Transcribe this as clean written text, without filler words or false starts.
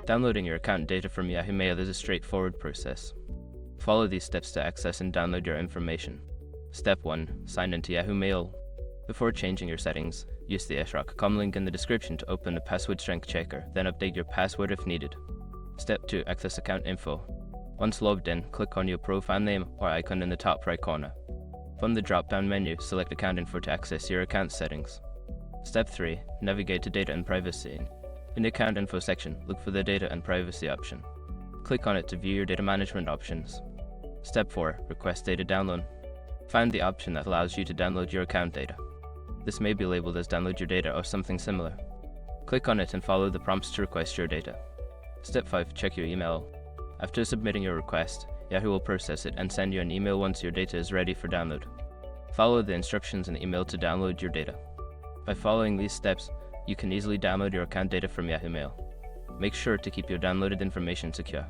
Downloading your account data from Yahoo Mail is a straightforward process. Follow these steps to access and download your information. Step 1. Sign into Yahoo Mail. Before changing your settings, use the shrc.com link in the description to open a password strength checker, then update your password if needed. Step 2. Access account info. Once logged in, click on your profile name or icon in the top right corner. From the drop-down menu, select account info to access your account settings. Step 3. Navigate to data and privacy. In the account info section, look for the data and privacy option. Click on it to view your data management options. Step 4. Request data download. Find the option that allows you to download your account data. This may be labeled as download your data or something similar. Click on it and follow the prompts to request your data. Step 5. Check your email. After submitting your request, Yahoo will process it and send you an email once your data is ready for download. Follow the instructions in the email to download your data. By following these steps, you can easily download your account data from Yahoo Mail. Make sure to keep your downloaded information secure.